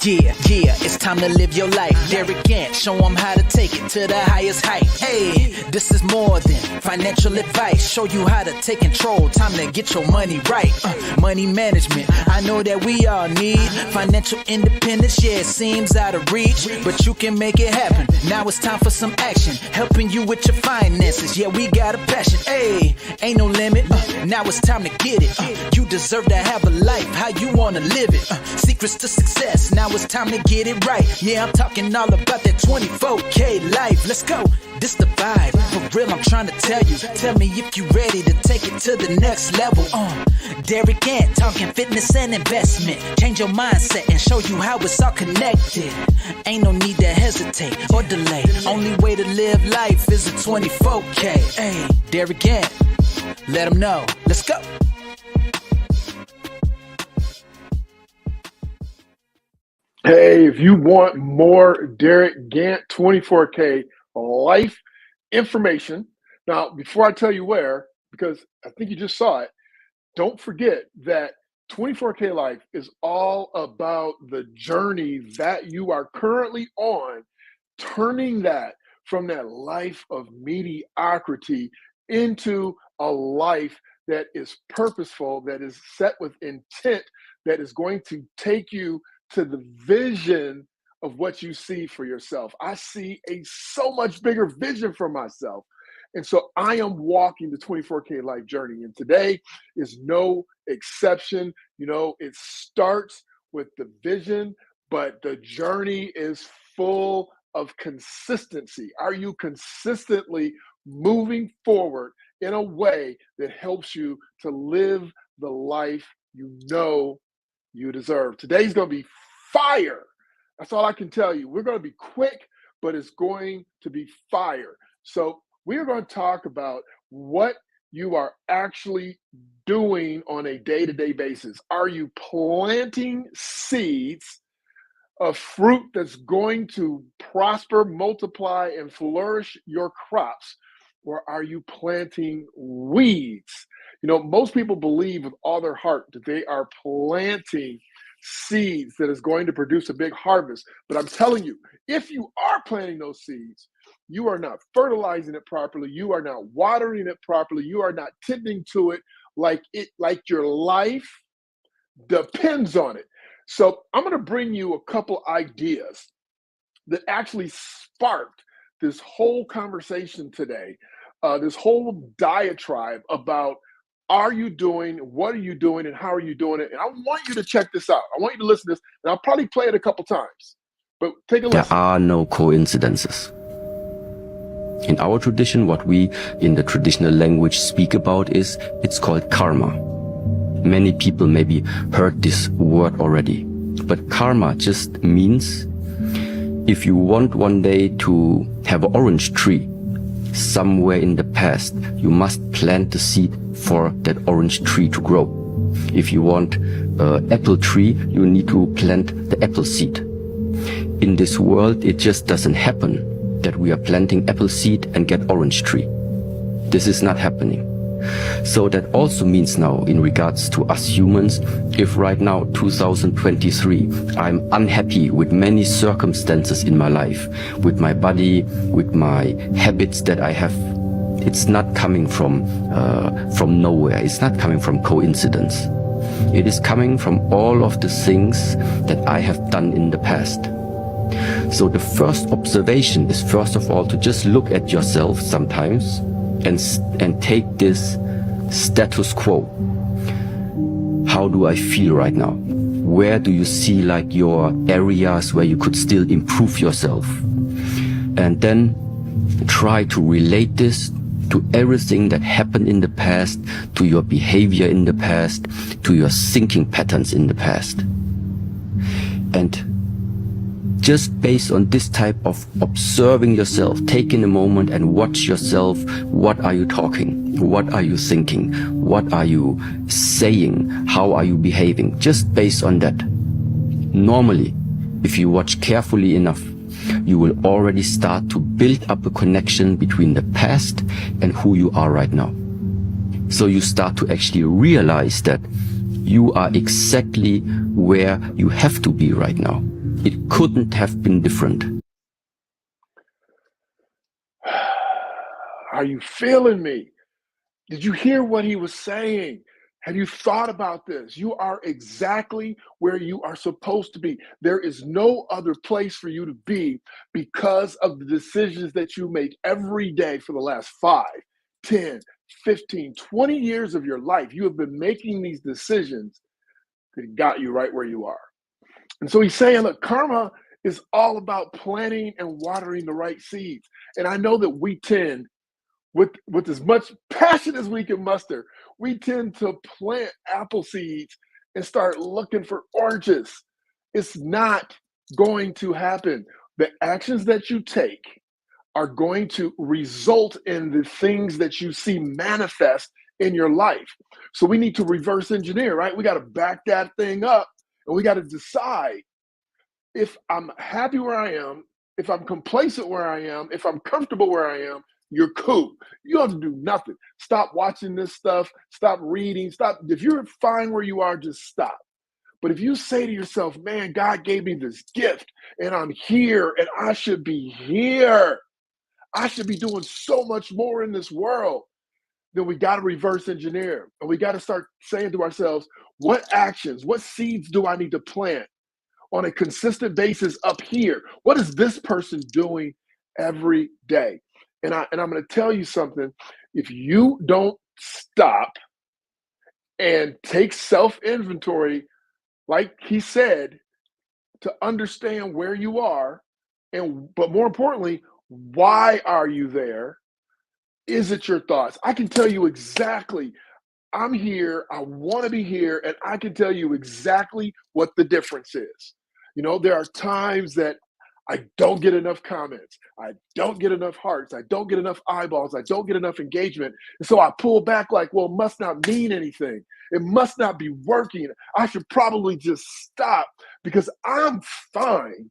Yeah, it's time to live your life. Derek Gant, show them how to take it to the highest height. Hey, this is more than financial advice. Show you how to take control, time to get your money right. Money management, I know that we all need financial independence. Yeah, it seems out of reach, but you can make it happen. Now it's time for some action, helping you with your finances. Yeah, we got a passion. Hey, ain't no limit. Now it's time to get it. You deserve to have a life how you wanna live it. Secrets to success. Now it's time to get it right. Yeah, I'm talking all about that 24K life. Let's go. This the vibe. For real, I'm trying to tell you. Tell me if you ready to take it to the next level. Derek Gant, talking fitness and investment. Change your mindset and show you how it's all connected. Ain't no need to hesitate or delay. Only way to live life is a 24K. Hey, Derek Gant, let them know. Let's go. Hey, if you want more Derek Gant 24K life information, now before I tell you where, because I think you just saw it, don't forget that 24K life is all about the journey that you are currently on, turning that from that life of mediocrity into a life that is purposeful, that is set with intent, that is going to take you to the vision of what you see for yourself. I see a so much bigger vision for myself. And so I am walking the 24K life journey. And today is no exception. You know, it starts with the vision, but the journey is full of consistency. Are you consistently moving forward in a way that helps you to live the life you know you deserve? Today's going to be fire. That's all I can tell you. We're going to be quick, but it's going to be fire. So we are going to talk about what you are actually doing on a day-to-day basis. Are you planting seeds of fruit that's going to prosper, multiply, and flourish your crops? Or are you planting weeds? You know, most people believe with all their heart that they are planting seeds that is going to produce a big harvest. But I'm telling you, if you are planting those seeds, you are not fertilizing it properly. You are not watering it properly. You are not tending to it like your life depends on it. So I'm going to bring you a couple ideas that actually sparked this whole conversation today, this whole diatribe about are you doing, what are you doing, and how are you doing it? And I want you to check this out. I want you to listen to this, and I'll probably play it a couple times. But take a listen. There are no coincidences. In our tradition, what we in the traditional language speak about is, it's called karma. Many people maybe heard this word already. But karma just means if you want one day to have an orange tree, somewhere in the past, you must plant the seed for that orange tree to grow. If you want an apple tree, you need to plant the apple seed. In this world, it just doesn't happen that we are planting apple seed and get orange tree. This is not happening. So that also means now, in regards to us humans, if right now, 2023, I'm unhappy with many circumstances in my life, with my body, with my habits that I have, it's not coming from nowhere. It's not coming from coincidence. It is coming from all of the things that I have done in the past. So the first observation is, first of all, to just look at yourself sometimes and take this status quo. How do I feel right now? Where do you see like your areas where you could still improve yourself? And then try to relate this to everything that happened in the past, to your behavior in the past, to your thinking patterns in the past. And just based on this type of observing yourself, taking a moment and watch yourself. What are you talking? What are you thinking? What are you saying? How are you behaving? Just based on that. Normally, if you watch carefully enough, you will already start to build up a connection between the past and who you are right now. So you start to actually realize that you are exactly where you have to be right now. It couldn't have been different. Are you feeling me? Did you hear what he was saying? Have you thought about this? You are exactly where you are supposed to be. There is no other place for you to be because of the decisions that you make every day for the last 5, 10, 15, 20 years of your life. You have been making these decisions that got you right where you are. And so he's saying, look, karma is all about planting and watering the right seeds. And I know that we tend, with as much passion as we can muster, we tend to plant apple seeds and start looking for oranges. It's not going to happen. The actions that you take are going to result in the things that you see manifest in your life. So we need to reverse engineer, right? We got to back that thing up, and we got to decide if I'm happy where I am, if I'm complacent where I am, if I'm comfortable where I am. You're cool. You don't have to do nothing. Stop watching this stuff. Stop reading. Stop. If you're fine where you are, just stop. But if you say to yourself, man, God gave me this gift and I'm here and I should be here. I should be doing so much more in this world. Then we got to reverse engineer. And we got to start saying to ourselves, what actions, what seeds do I need to plant on a consistent basis up here? What is this person doing every day? And I'm going to tell you something. If you don't stop and take self-inventory, like he said, to understand where you are, but more importantly, why are you there? Is it your thoughts? I can tell you exactly, I'm here, I want to be here, and I can tell you exactly what the difference is. You know, there are times that I don't get enough comments. I don't get enough hearts. I don't get enough eyeballs. I don't get enough engagement. And so I pull back like, well, it must not mean anything. It must not be working. I should probably just stop because I'm fine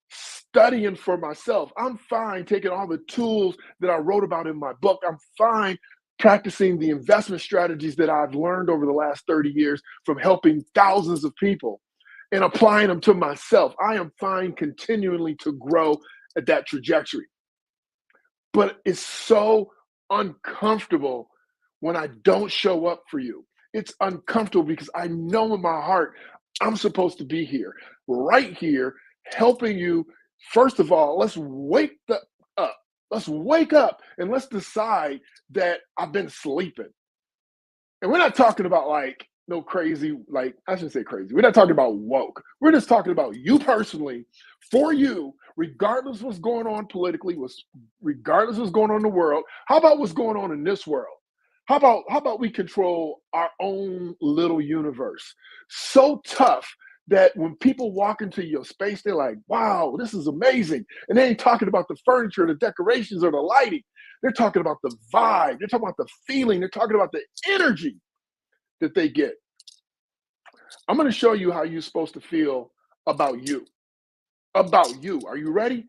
studying for myself. I'm fine taking all the tools that I wrote about in my book. I'm fine practicing the investment strategies that I've learned over the last 30 years from helping thousands of people and applying them to myself. I am fine continually to grow at that trajectory. But it's so uncomfortable when I don't show up for you. It's uncomfortable because I know in my heart I'm supposed to be here, right here, helping you. First of all, let's wake up. Let's wake up and let's decide that I've been sleeping. And we're not talking about like, no crazy, like, I shouldn't say crazy. We're not talking about woke. We're just talking about you personally, for you, regardless of what's going on politically, regardless of what's going on in the world. How about what's going on in this world? How about we control our own little universe? So tough that when people walk into your space, they're like, wow, this is amazing. And they ain't talking about the furniture, the decorations, or the lighting. They're talking about the vibe. They're talking about the feeling. They're talking about the energy that they get. I'm going to show you how you're supposed to feel about you. About you. Are you ready?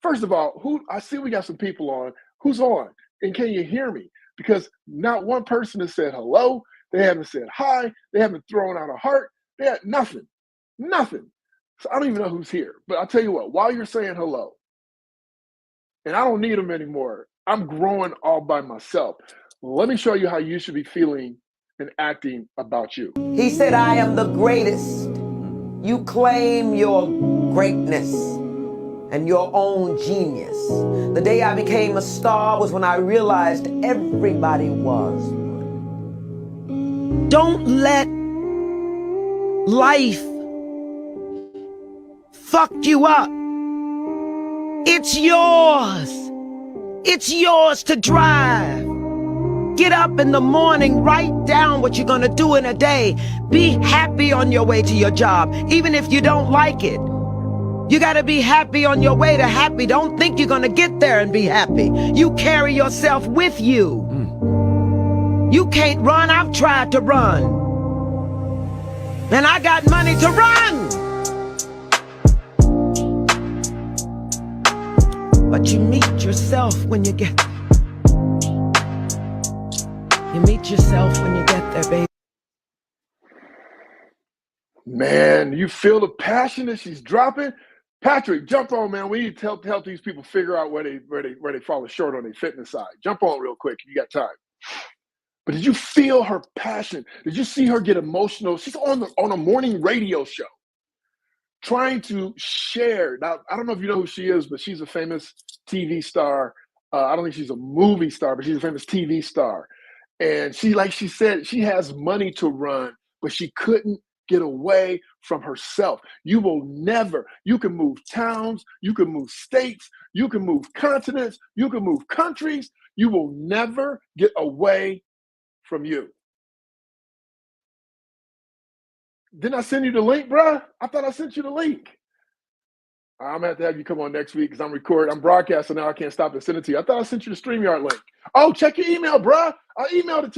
First of all, I see we got some people on. Who's on? And can you hear me? Because not one person has said hello. They haven't said hi. They haven't thrown out a heart. They had nothing. Nothing. So I don't even know who's here. But I'll tell you what, while you're saying hello, and I don't need them anymore, I'm growing all by myself. Let me show you how you should be feeling and acting about you. He said, I am the greatest. You claim your greatness and your own genius. The day I became a star was when I realized everybody was. Don't let life fuck you up. It's yours. It's yours to drive. Get up in the morning, write down what you're gonna do in a day. Be happy on your way to your job, even if you don't like it. You gotta be happy on your way to happy. Don't think you're gonna get there and be happy. You carry yourself with you. You can't run, I've tried to run. And I got money to run. But you meet yourself when you get there. You meet yourself when you get there, baby. Man, you feel the passion that she's dropping? Patrick, jump on, man. We need to help these people figure out where they fall short on their fitness side. Jump on real quick if you got time. But did you feel her passion? Did you see her get emotional? She's on a morning radio show trying to share. Now, I don't know if you know who she is, but she's a famous TV star. I don't think she's a movie star, but she's a famous TV star. And like she said, she has money to run, but she couldn't get away from herself. You can move towns, you can move states, you can move continents, you can move countries. You will never get away from you. Didn't I send you the link, bruh? I thought I sent you the link. I'm gonna have you come on next week because I'm broadcasting now. I can't stop and send it to you. I thought I sent you the StreamYard link. Oh, check your email, bruh. I emailed it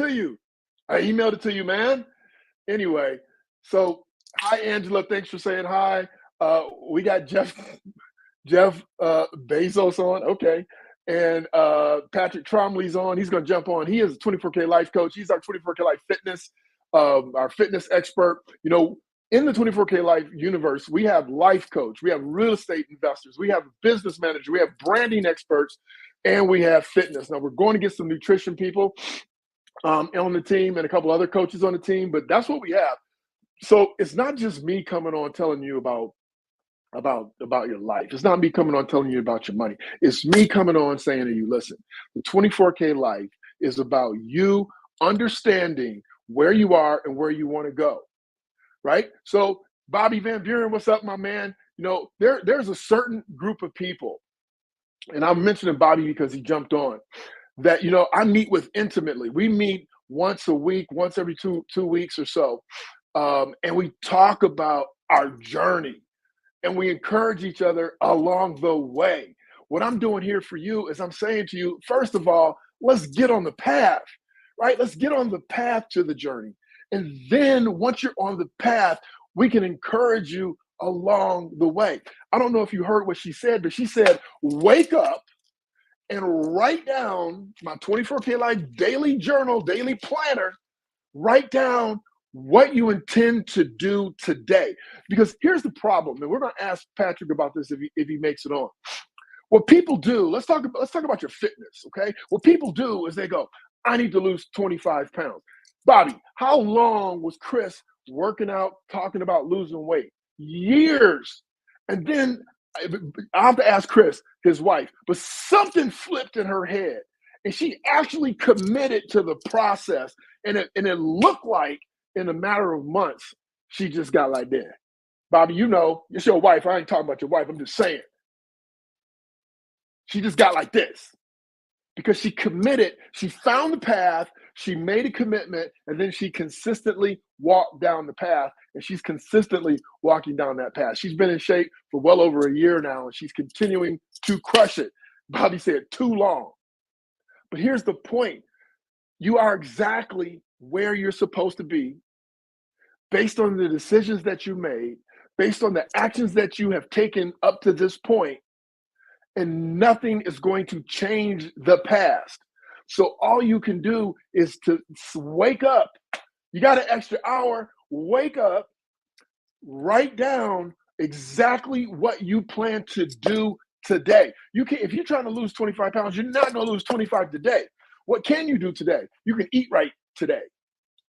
to you, man. Anyway, so hi, Angela. Thanks for saying hi. We got Jeff Bezos on. Okay. And Patrick Tromley's on. He's going to jump on. He is a 24K life coach. He's our 24K life fitness, our fitness expert. You know, in the 24K life universe, we have life coach, we have real estate investors, we have business manager, we have branding experts, and we have fitness. Now we're going to get some nutrition people on the team and a couple other coaches on the team, but that's what we have. So it's not just me coming on telling you about your life. It's not me coming on telling you about your money. It's me coming on saying to you, listen, the 24K life is about you understanding where you are and where you want to go, right? So Bobby Van Buren, what's up, my man? You know, there's a certain group of people, and I'm mentioning Bobby because he jumped on, that, you know, I meet with intimately. We meet once a week, once every two weeks or so, and we talk about our journey. And we encourage each other along the way. What I'm doing here for you is I'm saying to you, first of all, let's get on the path, right? Let's get on the path to the journey. And then once you're on the path, we can encourage you along the way. I don't know if you heard what she said, but she said, wake up and write down my 24K Life daily journal, daily planner, write down what you intend to do today. Because here's the problem, and we're going to ask Patrick about this if he makes it on. What people do, let's talk about your fitness, okay? What people do is they go, I need to lose 25 pounds. Bobby, how long was Chris working out, talking about losing weight? Years. And then I have to ask Chris, his wife, but something flipped in her head, and she actually committed to the process, and it looked like in a matter of months, she just got like that. Bobby, you know, it's your wife. I ain't talking about your wife. I'm just saying. She just got like this because she committed. She found the path. She made a commitment, and then she consistently walked down the path, and she's consistently walking down that path. She's been in shape for well over a year now, and she's continuing to crush it. Bobby said too long. But here's the point. You are exactly where you're supposed to be based on the decisions that you made, based on the actions that you have taken up to this point, and nothing is going to change the past. So all you can do is to wake up. You got an extra hour, wake up, write down exactly what you plan to do today. If you're trying to lose 25 pounds, you're not going to lose 25 today. What can you do today? You can eat right today.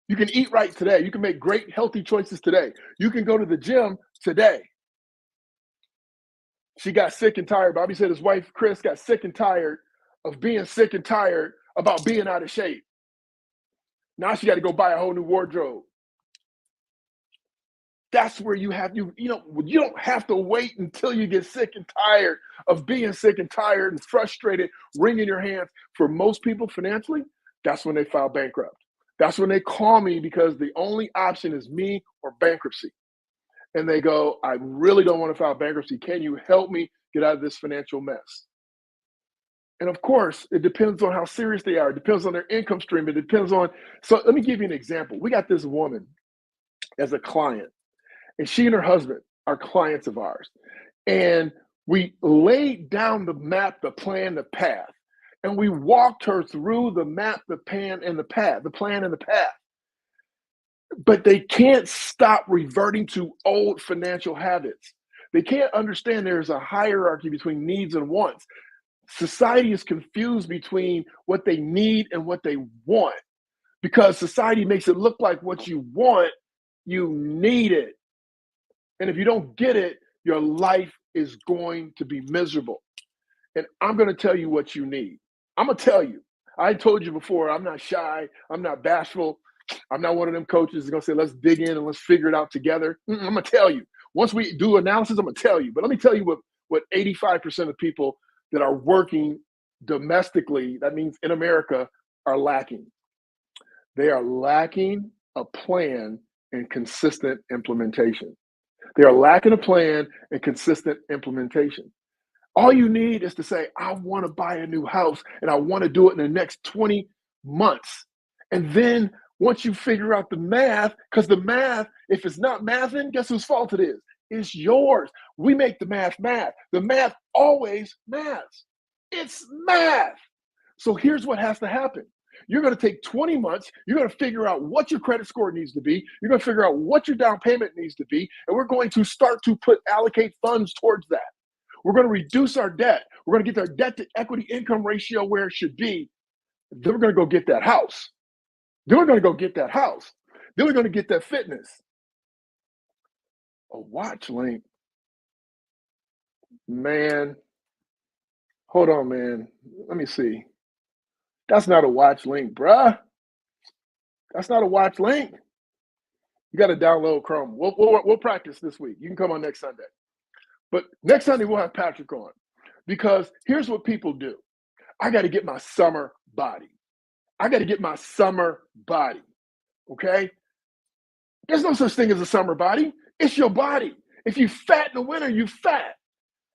You can eat right today. You can make great, healthy choices today. You can go to the gym today. She got sick and tired. Bobby said his wife, Chris, got sick and tired of being sick and tired about being out of shape. Now she got to go buy a whole new wardrobe. That's where you don't have to wait until you get sick and tired of being sick and tired and frustrated, wringing your hands. For most people financially, that's when they file bankrupt. That's when they call me because the only option is me or bankruptcy. And they go, I really don't want to file bankruptcy. Can you help me get out of this financial mess? And of course, it depends on how serious they are. It depends on their income stream. It depends on, so let me give you an example. We got this woman as a client, and she and her husband are clients of ours. And we laid down the map, the plan, the path. And we walked her through the map, the plan, and the path, but they can't stop reverting to old financial habits. They can't understand there's a hierarchy between needs and wants. Society is confused between what they need and what they want because society makes it look like what you want, you need it. And if you don't get it, your life is going to be miserable. And I'm going to tell you what you need. I'm going to tell you. I told you before, I'm not shy. I'm not bashful. I'm not one of them coaches that's going to say, let's dig in and let's figure it out together. I'm going to tell you. Once we do analysis, I'm going to tell you. But let me tell you what 85% of people that are working domestically, that means in America, are lacking. They are lacking a plan and consistent implementation. They are lacking a plan and consistent implementation. All you need is to say, I want to buy a new house and I want to do it in the next 20 months. And then once you figure out the math, because the math, if it's not mathing, guess whose fault it is? It's yours. We make the math math. The math always maths. It's math. So here's what has to happen. You're going to take 20 months. You're going to figure out what your credit score needs to be. You're going to figure out what your down payment needs to be. And we're going to start to allocate funds towards that. We're going to reduce our debt. We're going to get our debt to equity income ratio where it should be. Then we're going to go get that house. Then we're going to go get that house. Then we're going to get that fitness. A watch link. Man. Hold on, man. Let me see. That's not a watch link, bruh. That's not a watch link. You got to download Chrome. We'll practice this week. You can come on next Sunday. But next Sunday, we'll have Patrick on. Because here's what people do. I got to get my summer body. I got to get my summer body. Okay? There's no such thing as a summer body. It's your body. If you fat in the winter, you fat.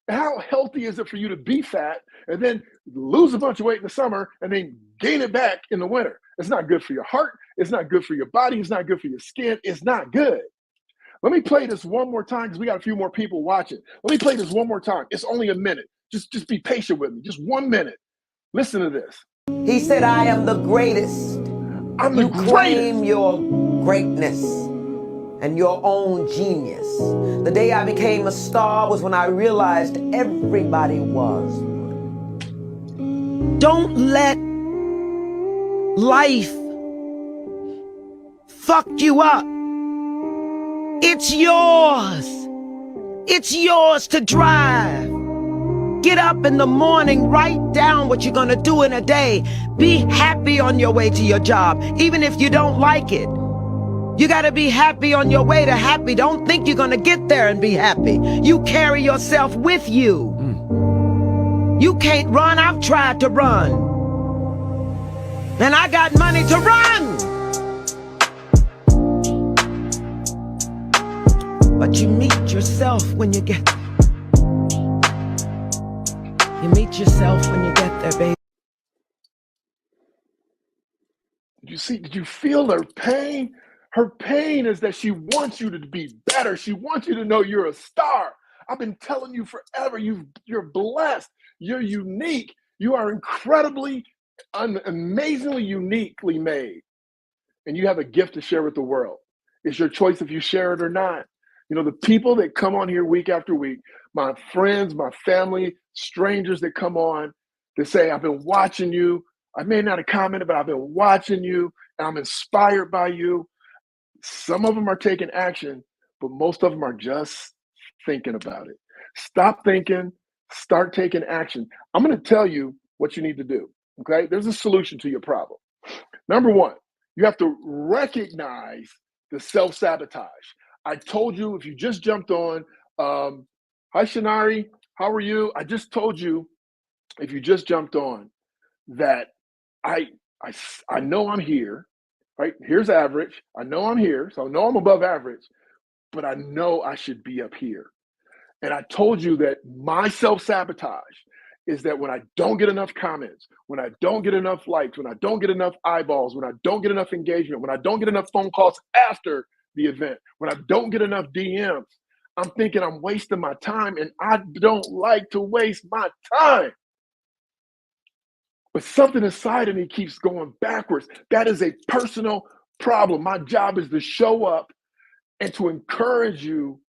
How healthy is it for you to be fat and then lose a bunch of weight in the summer and then gain it back in the winter? It's not good for your heart. It's not good for your body. It's not good for your skin. It's not good. Let me play this one more time because we got a few more people watching. Let me play this one more time. It's only a minute. Just be patient with me. Just 1 minute. Listen to this. He said, I am the greatest. I'm the You claim greatest. your greatness and your own genius. The day I became a star was when I realized everybody was. Don't let life fuck you up. It's yours. It's yours to drive. Get up in the morning, write down what you're gonna do in a day. Be happy on your way to your job, even if you don't like it. You gotta be happy on your way to happy. Don't think you're gonna get there and be happy. You carry yourself with you. You can't run. I've tried to run. And I got money to run. But you meet yourself when you get there. You meet yourself when you get there, baby. Did you feel her pain? Her pain is that she wants you to be better. She wants you to know you're a star. I've been telling you forever, you're blessed. You're unique. You are incredibly, amazingly uniquely made. And you have a gift to share with the world. It's your choice if you share it or not. You know, the people that come on here week after week, my friends, my family, strangers that come on, that say, I've been watching you. I may not have commented, but I've been watching you and I'm inspired by you. Some of them are taking action, but most of them are just thinking about it. Stop thinking, start taking action. I'm going to tell you what you need to do, okay? There's a solution to your problem. Number one, you have to recognize the self-sabotage. I told you if you just jumped on, hi Shanari, how are you? I just told you if you just jumped on that I know I'm here, right? Here's average. I know I'm here, so I know I'm above average, but I know I should be up here. And I told you that my self-sabotage is that when I don't get enough comments, when I don't get enough likes, when I don't get enough eyeballs, when I don't get enough engagement, when I don't get enough phone calls after the event, when I don't get enough DMs, I'm thinking I'm wasting my time, and I don't like to waste my time. But something inside of me keeps going backwards. That is a personal problem. My job is to show up and to encourage you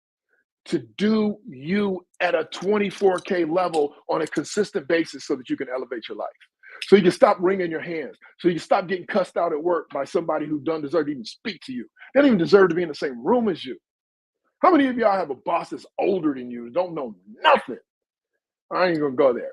to do you at a 24K level on a consistent basis so that you can elevate your life. So you can stop wringing your hands. So you can stop getting cussed out at work by somebody who doesn't deserve to even speak to you. They don't even deserve to be in the same room as you. How many of y'all have a boss that's older than you, don't know nothing? I ain't gonna go there.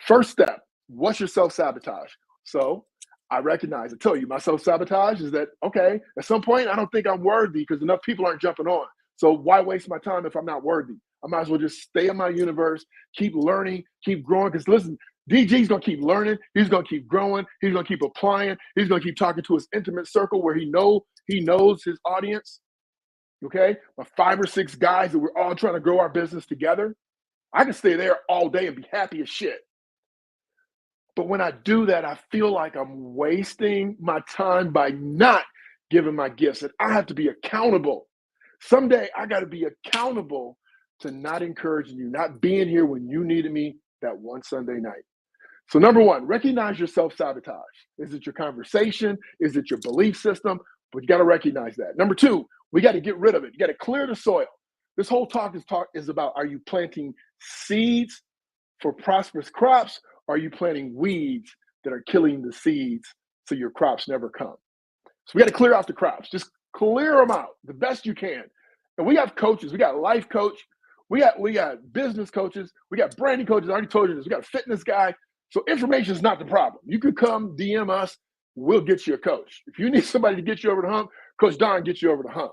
First step, what's your self-sabotage? So I recognize, I tell you, my self-sabotage is that, okay, at some point, I don't think I'm worthy because enough people aren't jumping on. So why waste my time if I'm not worthy? I might as well just stay in my universe, keep learning, keep growing. Because listen, DG's gonna keep learning, he's gonna keep growing, he's gonna keep applying, he's gonna keep talking to his intimate circle where he knows his audience. Okay, my 5 or 6 guys that we're all trying to grow our business together. I can stay there all day and be happy as shit. But when I do that, I feel like I'm wasting my time by not giving my gifts. And I have to be accountable. Someday I got to be accountable to not encouraging you, not being here when you needed me that one Sunday night. So number one, recognize your self-sabotage. Is it your conversation? Is it your belief system? But you got to recognize that. Number two, we got to get rid of it. You got to clear the soil. This whole talk is about, are you planting seeds for prosperous crops? Or are you planting weeds that are killing the seeds so your crops never come? So we got to clear out the crops. Just clear them out the best you can. And we have coaches. We got a life coach. We got business coaches. We got branding coaches. I already told you this. We got a fitness guy. So information is not the problem. You could come DM us. We'll get you a coach. If you need somebody to get you over the hump, Coach Don gets you over the hump.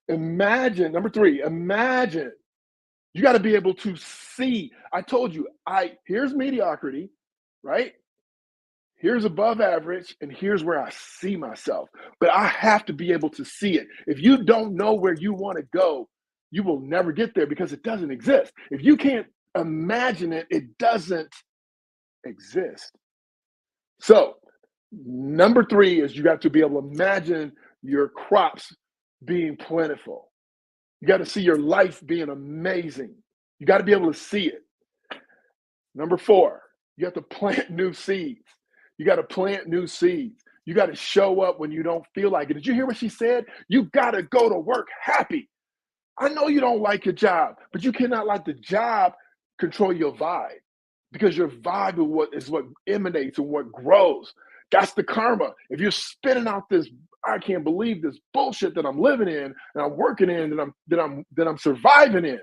Imagine, number three, imagine. You got to be able to see. I told you, here's mediocrity, right? Here's above average, and here's where I see myself. But I have to be able to see it. If you don't know where you want to go, you will never get there because it doesn't exist. If you can't imagine it, it doesn't exist. So, number three is you got to be able to imagine your crops being plentiful. You got to see your life being amazing. You got to be able to see it. Number four, you have to plant new seeds. You got to plant new seeds. You got to show up when you don't feel like it. Did you hear what she said? You got to go to work happy. I know you don't like your job, but you cannot let the job control your vibe, because your vibe is what emanates and what grows. That's the karma. If you're spitting out this, I can't believe this bullshit that I'm living in and I'm working in and that I'm surviving in.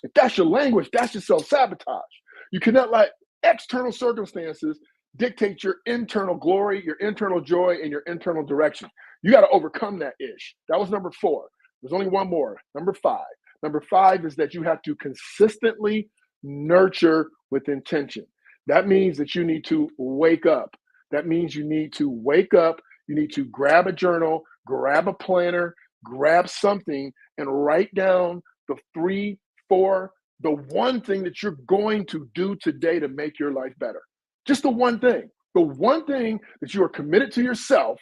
If that's your language, that's your self-sabotage. You cannot let external circumstances dictate your internal glory, your internal joy, and your internal direction. You got to overcome that ish. That was number four. There's only one more. Number five. Number five is that you have to consistently nurture with intention. That means that you need to wake up. That means you need to wake up. You need to grab a journal, grab a planner, grab something, and write down the 3, 4, the one thing that you're going to do today to make your life better. Just the one thing that you are committed to yourself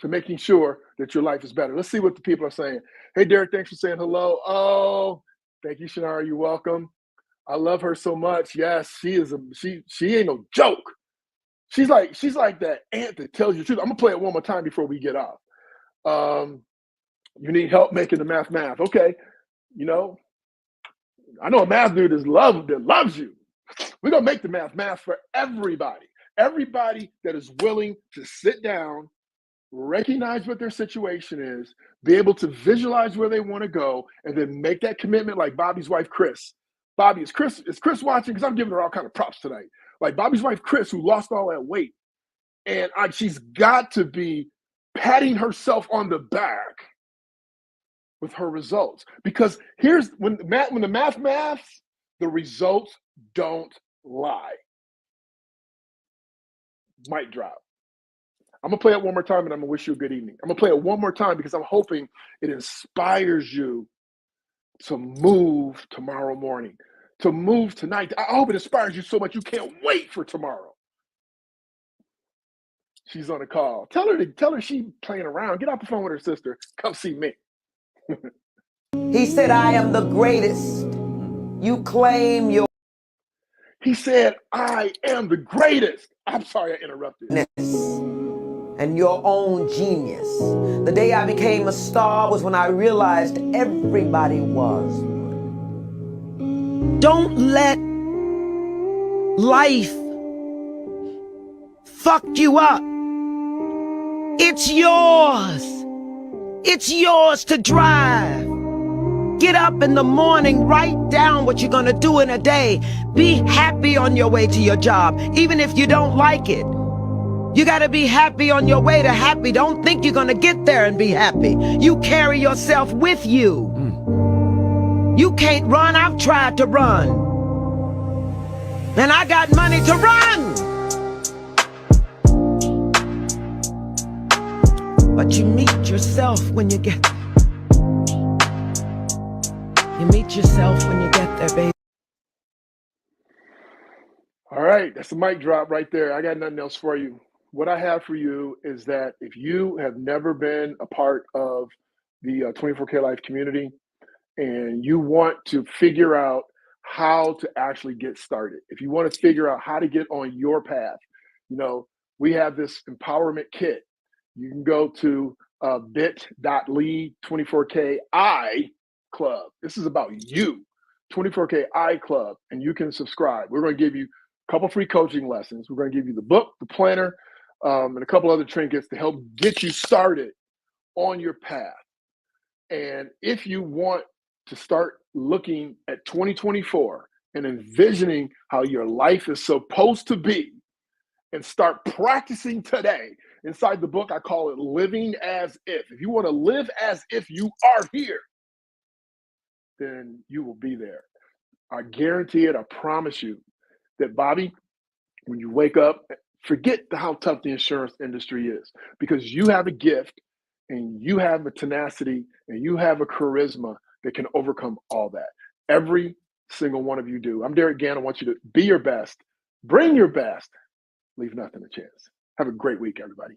to making sure that your life is better. Let's see what the people are saying. Hey, Derek, thanks for saying hello. Oh, thank you, Shannara. You're welcome. I love her so much. Yes, she ain't no joke. She's like that ant that tells you the truth. I'm gonna play it one more time before we get off. You need help making the math. Okay, I know a math dude that loves you. We're gonna make the math for everybody. Everybody that is willing to sit down, recognize what their situation is, be able to visualize where they want to go, and then make that commitment. Like Bobby's wife, Chris. Bobby, is Chris watching? Because I'm giving her all kind of props tonight. Like Bobby's wife, Chris, who lost all that weight. And she's got to be patting herself on the back with her results. Because here's when the maths, the results don't lie. Mic drop. I'm going to play it one more time and I'm going to wish you a good evening. I'm going to play it one more time because I'm hoping it inspires you to move tomorrow morning, to move tonight. I hope it inspires you so much you can't wait for tomorrow. She's on a call. Tell her she playing around. Get off the phone with her sister. Come see me. He said, I am the greatest. You claim your. He said, I am the greatest. I'm sorry I interrupted. and your own genius. The day I became a star was when I realized everybody was. Don't let life fuck you up. It's yours. It's yours to drive. Get up in the morning, write down what you're gonna do in a day. Be happy on your way to your job, even if you don't like it. You gotta be happy on your way to happy. Don't think you're gonna get there and be happy. You carry yourself with you. You can't run. I've tried to run. And I got money to run. But you meet yourself when you get there. You meet yourself when you get there, baby. All right, that's the mic drop right there. I got nothing else for you. What I have for you is that if you have never been a part of the 24K Life community and you want to figure out how to actually get started, if you want to figure out how to get on your path, you know, we have this empowerment kit. You can go to bit.ly 24KI Club. This is about you, 24KI Club, and you can subscribe. We're going to give you a couple free coaching lessons. We're going to give you the book, the planner, and a couple other trinkets to help get you started on your path. And if you want to start looking at 2024 and envisioning how your life is supposed to be and start practicing today, inside the book, I call it living as if. If you want to live as if you are here, then you will be there. I guarantee it. I promise you that, Bobby, when you wake up, forget how tough the insurance industry is, because you have a gift and you have a tenacity and you have a charisma that can overcome all that. Every single one of you do. I'm Derek Gann. I want you to be your best, bring your best, leave nothing to chance. Have a great week, everybody.